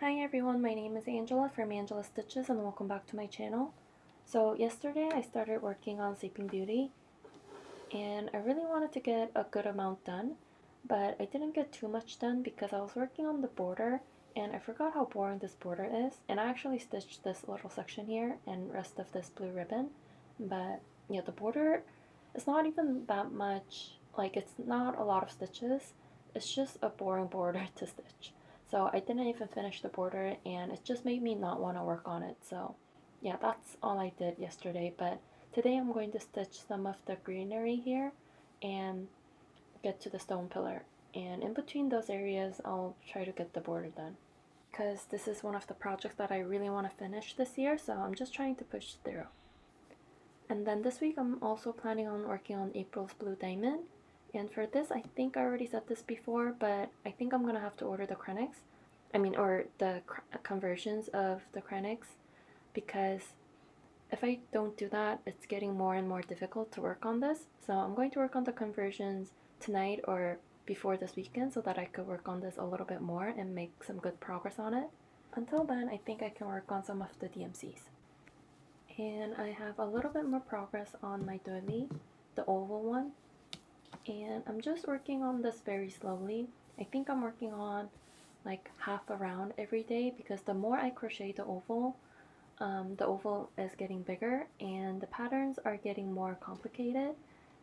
Hi everyone, my name is Angela from Angela Stitches and welcome back to my channel. So yesterday I started working on Sleeping Beauty and I really wanted to get a good amount done, but I didn't get too much done because I was working on the border and I forgot how boring this border is, and I actually stitched this little section here and rest of this blue ribbon. But yeah, the border is not even that much, like it's not a lot of stitches, it's just a boring border to stitch. So I didn't even finish the border and it just made me not want to work on it. So yeah, that's all I did yesterday, but today I'm going to stitch some of the greenery here and get to the stone pillar. And in between those areas, I'll try to get the border done. Because this is one of the projects that I really want to finish this year, so I'm just trying to push through. And then this week I'm also planning on working on April's Blue Diamond. And for this, I think I already said this before, but I think I'm gonna have to order the Krennics. Or the conversions of the Krennics, because if I don't do that, it's getting more and more difficult to work on this. So I'm going to work on the conversions tonight or before this weekend so that I could work on this a little bit more and make some good progress on it. Until then, I think I can work on some of the DMCs. And I have a little bit more progress on my doily, the oval one. And I'm just working on this very slowly. I think I'm working on like half a round every day because the more I crochet the oval is getting bigger and the patterns are getting more complicated.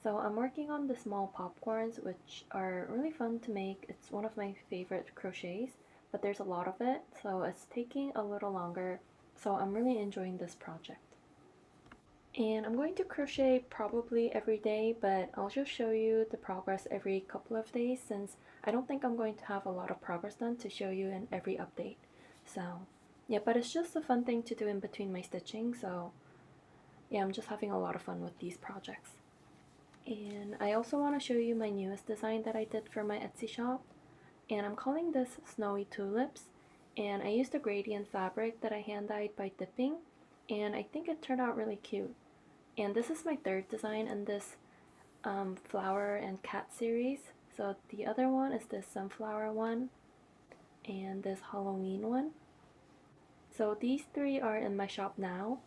So I'm working on the small popcorns, which are really fun to make. It's one of my favorite crochets, but there's a lot of it, so it's taking a little longer. So I'm really enjoying this project. And I'm going to crochet probably every day, but I'll just show you the progress every couple of days since I don't think I'm going to have a lot of progress done to show you in every update. So yeah, but it's just a fun thing to do in between my stitching, so yeah, I'm just having a lot of fun with these projects. And I also want to show you my newest design that I did for my Etsy shop, and I'm calling this Snowy Tulips, and I used a gradient fabric that I hand dyed by dipping, and I think it turned out really cute. And this is my third design in this flower and cat series. So the other one is this sunflower one and this Halloween one. So these three are in my shop now,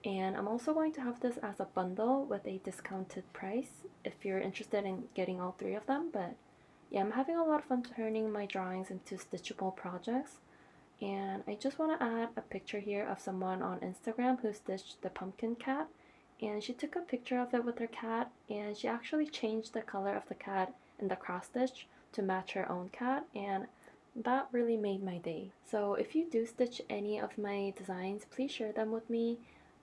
and I'm also going to have this as a bundle with a discounted price if you're interested in getting all three of them. But yeah, I'm having a lot of fun turning my drawings into stitchable projects. And I just want to add a picture here of someone on Instagram who stitched the pumpkin cat, and she took a picture of it with her cat, and she actually changed the color of the cat in the cross stitch to match her own cat, and that really made my day. So if you do stitch any of my designs, please share them with me.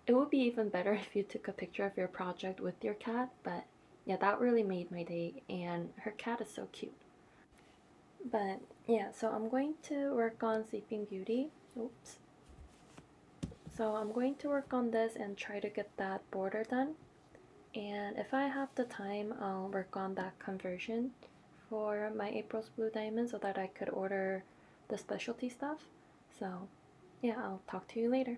It would be even better if you took a picture of your project with your cat, but yeah, that really made my day, and her cat is so cute. But yeah, so I'm going to work on Sleeping Beauty. Oops. So I'm going to work on this and try to get that border done. And if I have the time, I'll work on that conversion for my April's Blue Diamond so that I could order the specialty stuff. So yeah, I'll talk to you later.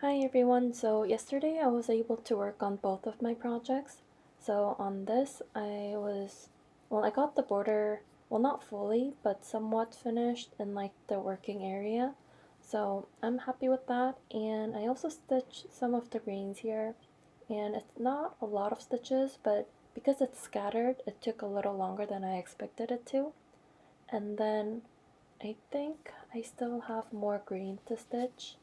Hi everyone, so yesterday I was able to work on both of my projects. So on this I got the border, well not fully, but somewhat finished in like the working area. So I'm happy with that, and I also stitched some of the greens here, and it's not a lot of stitches, but because it's scattered, it took a little longer than I expected it to. And then I think I still have more green to stitch,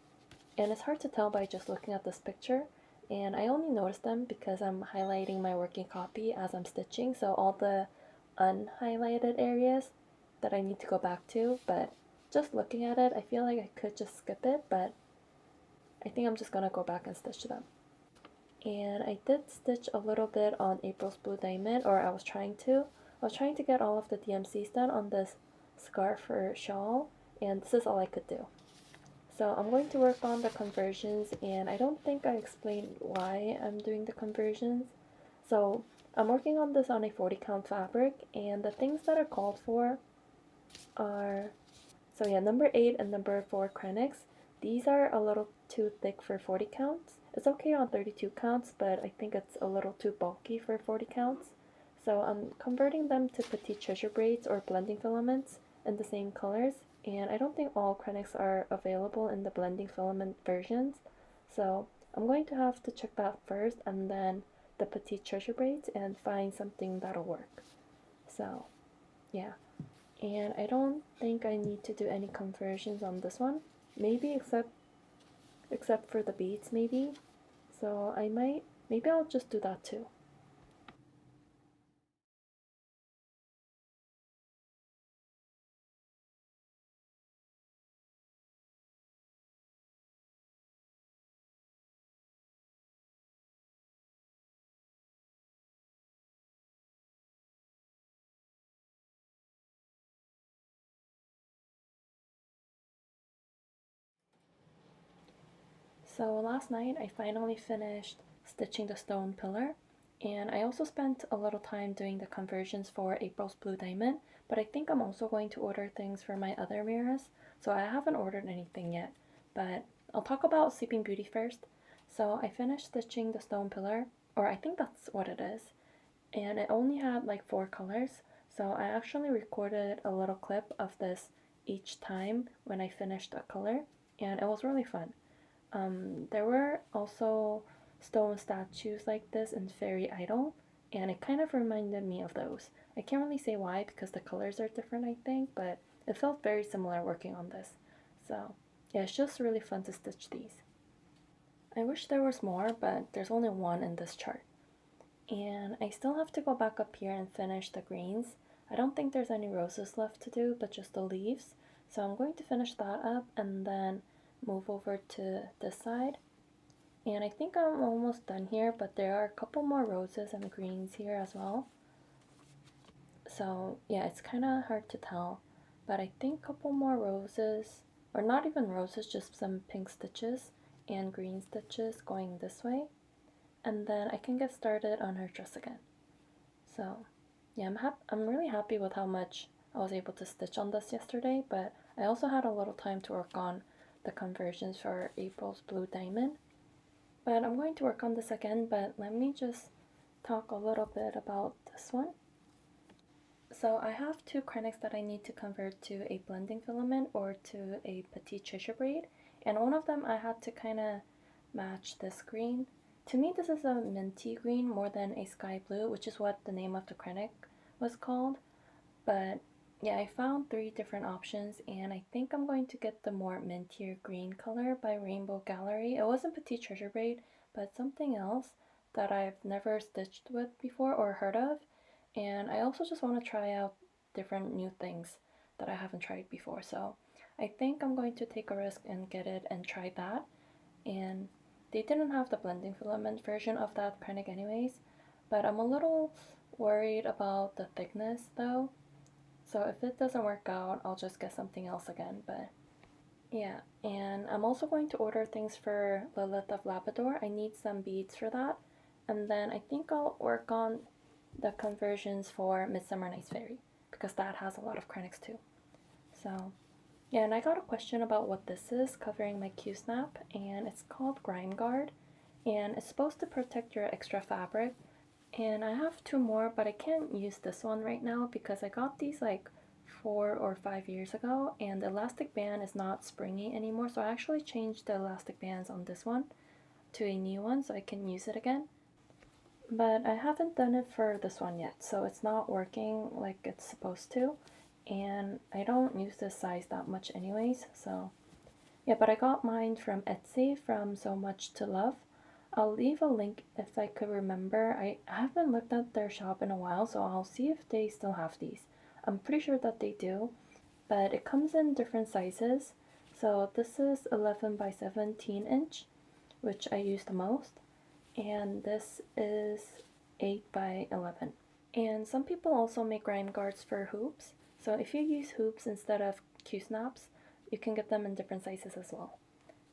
and it's hard to tell by just looking at this picture, and I only noticed them because I'm highlighting my working copy as I'm stitching, so all the unhighlighted areas that I need to go back to, but just looking at it I feel like I could just skip it, but I think I'm just gonna go back and stitch them. And I did stitch a little bit on April's Blue Diamond, or I was trying to. I was trying to get all of the DMCs done on this scarf or shawl, and this is all I could do. So I'm going to work on the conversions, and I don't think I explained why I'm doing the conversions. So I'm working on this on a 40 count fabric, and the things that are called for are, so yeah, number 8 and number 4 Krennics. These are a little too thick for 40 counts. It's okay on 32 counts, but I think it's a little too bulky for 40 counts. So I'm converting them to petite treasure braids or blending filaments in the same colors. And I don't think all Krennics are available in the blending filament versions. So I'm going to have to check that first and then the petite treasure braids and find something that'll work. So yeah. And I don't think I need to do any conversions on this one. Maybe except for the beads maybe. So maybe I'll just do that too. So last night I finally finished stitching the stone pillar, and I also spent a little time doing the conversions for April's Blue Diamond, but I think I'm also going to order things for my other mirrors, so I haven't ordered anything yet. But I'll talk about Sleeping Beauty first. So I finished stitching the stone pillar, or I think that's what it is, and it only had like 4 colors, so I actually recorded a little clip of this each time when I finished a color, and it was really fun. There were also stone statues like this in Fairy Idol, and it kind of reminded me of those. I can't really say why because the colors are different, I think, but it felt very similar working on this. So, yeah, it's just really fun to stitch these. I wish there was more, but there's only one in this chart. And I still have to go back up here and finish the greens. I don't think there's any roses left to do, but just the leaves. So I'm going to finish that up and then move over to this side. And I think I'm almost done here, but there are a couple more roses and greens here as well. So yeah, it's kind of hard to tell, but I think a couple more roses, or not even roses, just some pink stitches and green stitches going this way. And then I can get started on her dress again. So yeah, I'm really happy with how much I was able to stitch on this yesterday, but I also had a little time to work on the conversions for April's Blue Diamond. But I'm going to work on this again, but let me just talk a little bit about this one. So I have 2 Krennics that I need to convert to a blending filament or to a petite treasure braid, and one of them I had to kind of match this green. To me this is a minty green more than a sky blue, which is what the name of the Krennic was called. But yeah, I found 3 different options, and I think I'm going to get the more mintier green color by Rainbow Gallery. It wasn't Petite Treasure Braid, but something else that I've never stitched with before or heard of. And I also just want to try out different new things that I haven't tried before. So I think I'm going to take a risk and get it and try that. And they didn't have the blending filament version of that Krennic anyways, but I'm a little worried about the thickness though. So if it doesn't work out, I'll just get something else again, but yeah. And I'm also going to order things for Lilith of Labrador. I need some beads for that. And then I think I'll work on the conversions for Midsummer Night's Fairy, because that has a lot of Krennics too. So yeah, and I got a question about what this is covering my Q-snap, and it's called Grime Guard, and it's supposed to protect your extra fabric. And I have 2 more, but I can't use this one right now because I got these like 4 or 5 years ago, and the elastic band is not springy anymore, so I actually changed the elastic bands on this one to a new one so I can use it again. But I haven't done it for this one yet, so it's not working like it's supposed to, and I don't use this size that much anyways, so yeah. But I got mine from Etsy from So Much to Love. I'll leave a link if I could remember. I haven't looked at their shop in a while, so I'll see if they still have these. I'm pretty sure that they do, but it comes in different sizes. So this is 11 by 17 inch, which I use the most, and this is 8 by 11. And some people also make grime guards for hoops. So if you use hoops instead of Q-snaps, you can get them in different sizes as well.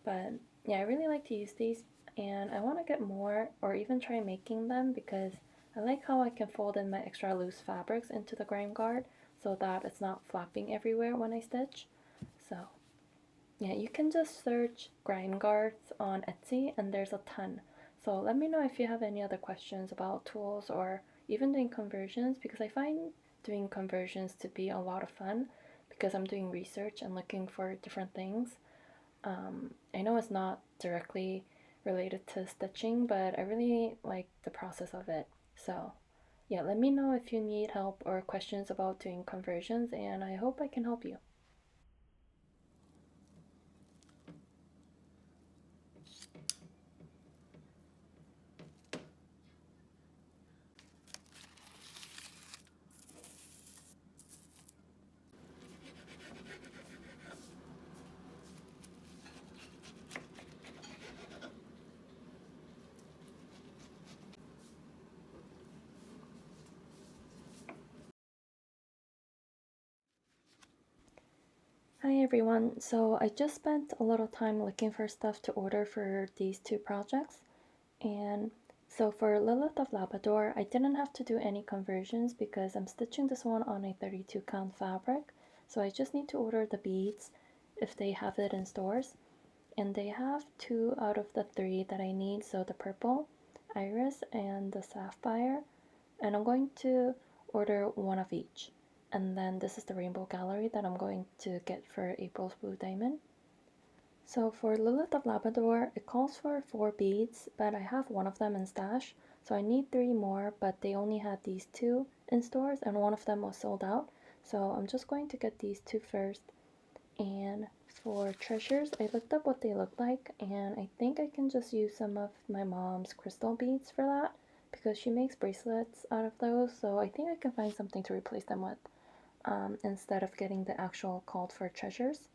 But yeah, I really like to use these, and I want to get more or even try making them because I like how I can fold in my extra loose fabrics into the grime guard so that it's not flapping everywhere when I stitch. So yeah, you can just search grime guards on Etsy and there's a ton. So let me know if you have any other questions about tools or even doing conversions, because I find doing conversions to be a lot of fun because I'm doing research and looking for different things. I know it's not directly related to stitching, but I really like the process of it. So yeah, let me know if you need help or questions about doing conversions, and I hope I can help you. Hi everyone, so I just spent a little time looking for stuff to order for these two projects, and so for Lilith of Labrador, I didn't have to do any conversions because I'm stitching this one on a 32 count fabric, so I just need to order the beads if they have it in stores, and they have 2 out of the 3 that I need, so the purple, iris, and the sapphire, and I'm going to order one of each. And then this is the rainbow gallery that I'm going to get for April's Blue Diamond. So for Lilith of Labrador, it calls for 4 beads, but I have one of them in stash, so I need 3 more, but they only had these 2 in stores and one of them was sold out. So I'm just going to get these 2 first. And for treasures, I looked up what they look like, and I think I can just use some of my mom's crystal beads for that because she makes bracelets out of those, so I think I can find something to replace them with instead of getting the actual called for treasures.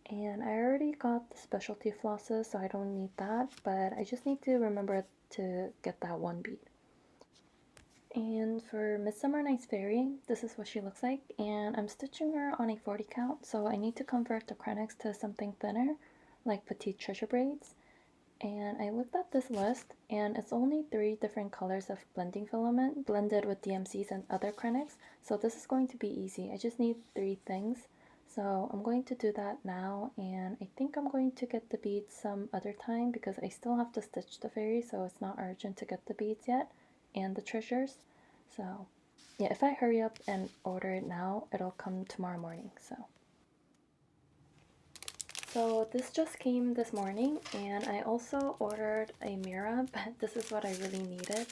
And I already got the specialty flosses, so I don't need that, but I just need to remember to get that one bead. And for Midsummer Night's Fairy, this is what she looks like, and I'm stitching her on a 40 count, so I need to convert the Krenix to something thinner, like Petite Treasure braids. And I looked at this list, and it's only 3 different colors of blending filament blended with DMCs and other Krenix, so this is going to be easy. I just need 3 things. So I'm going to do that now, and I think I'm going to get the beads some other time because I still have to stitch the fairy, so it's not urgent to get the beads yet, and the treasures. So yeah, if I hurry up and order it now, it'll come tomorrow morning. So this just came this morning, and I also ordered a mirror, but this is what I really needed.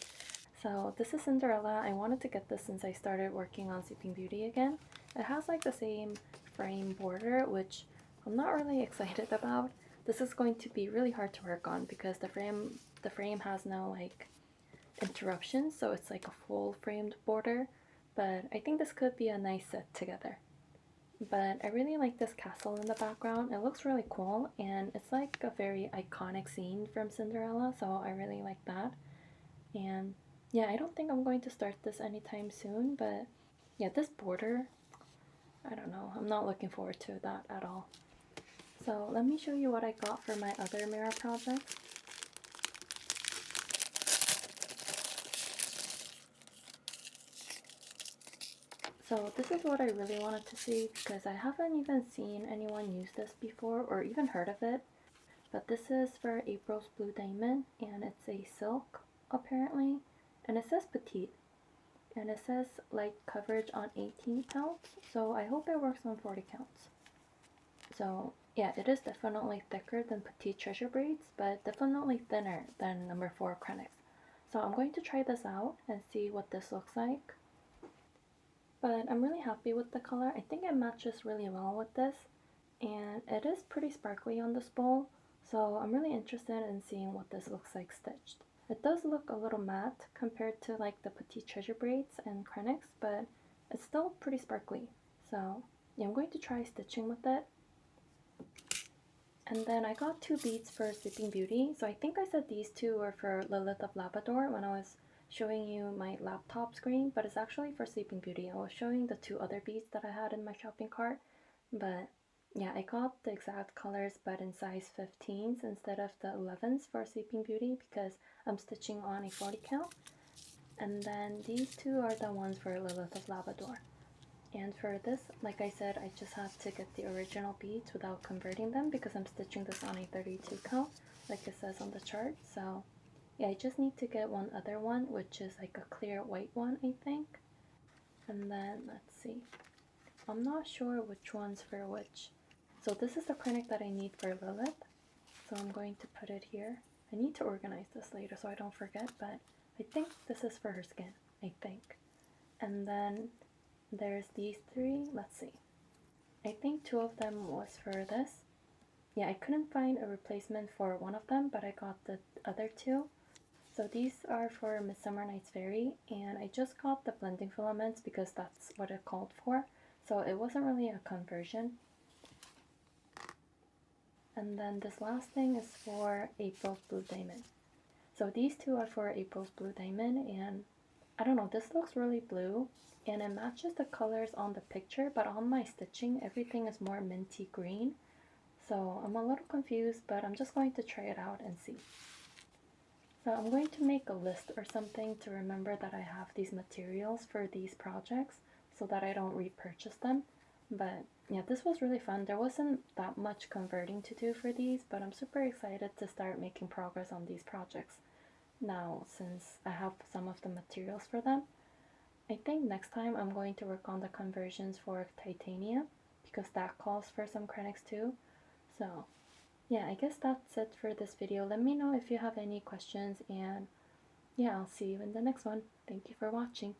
So this is Cinderella. I wanted to get this since I started working on Sleeping Beauty again. It has like the same frame border, which I'm not really excited about. This is going to be really hard to work on because the frame has no like interruptions, so it's like a full framed border. But I think this could be a nice set together. But I really like this castle in the background. It looks really cool, and it's like a very iconic scene from Cinderella, so I really like that. And yeah, I don't think I'm going to start this anytime soon, but yeah, this border, I don't know, I'm not looking forward to that at all. So let me show you what I got for my other mirror project. So this is what I really wanted to see because I haven't even seen anyone use this before or even heard of it. But this is for April's Blue Diamond, and it's a silk apparently, and it says petite, and it says light coverage on 18 counts, so I hope it works on 40 counts. So yeah, it is definitely thicker than Petite Treasure braids, but definitely thinner than number 4 Krenix. So I'm going to try this out and see what this looks like. But I'm really happy with the color. I think it matches really well with this, and it is pretty sparkly on this bowl, so I'm really interested in seeing what this looks like stitched. It does look a little matte compared to like the Petite Treasure braids and Krenix, but it's still pretty sparkly. So yeah, I'm going to try stitching with it. And then I got 2 beads for Sleeping Beauty. So I think I said these 2 were for Lilith of Labrador when I was showing you my laptop screen, but it's actually for Sleeping Beauty. I was showing the 2 other beads that I had in my shopping cart, but yeah, I got the exact colors but in size 15s instead of the 11s for Sleeping Beauty because I'm stitching on a 40 count. And then these two are the ones for Lilith of Labrador. And for this, like I said, I just have to get the original beads without converting them because I'm stitching this on a 32 count, like it says on the chart. So yeah, I just need to get one other one, which is like a clear white one, I think. And then, let's see. I'm not sure which one's for which. So this is the krennic that I need for Lilith. So I'm going to put it here. I need to organize this later so I don't forget, but I think this is for her skin, I think. And then there's these three. Let's see. I think two of them was for this. Yeah, I couldn't find a replacement for one of them, but I got the other two. So these are for Midsummer Night's Fairy, and I just got the blending filaments because that's what it called for. So it wasn't really a conversion. And then this last thing is for April's Blue Diamond. So these two are for April's Blue Diamond, and I don't know, this looks really blue and it matches the colors on the picture, but on my stitching everything is more minty green. So I'm a little confused, but I'm just going to try it out and see. So I'm going to make a list or something to remember that I have these materials for these projects so that I don't repurchase them. But yeah, this was really fun. There wasn't that much converting to do for these, but I'm super excited to start making progress on these projects now since I have some of the materials for them. I think next time I'm going to work on the conversions for Titania because that calls for some krennics too. So yeah, I guess that's it for this video. Let me know if you have any questions, and yeah, I'll see you in the next one. Thank you for watching.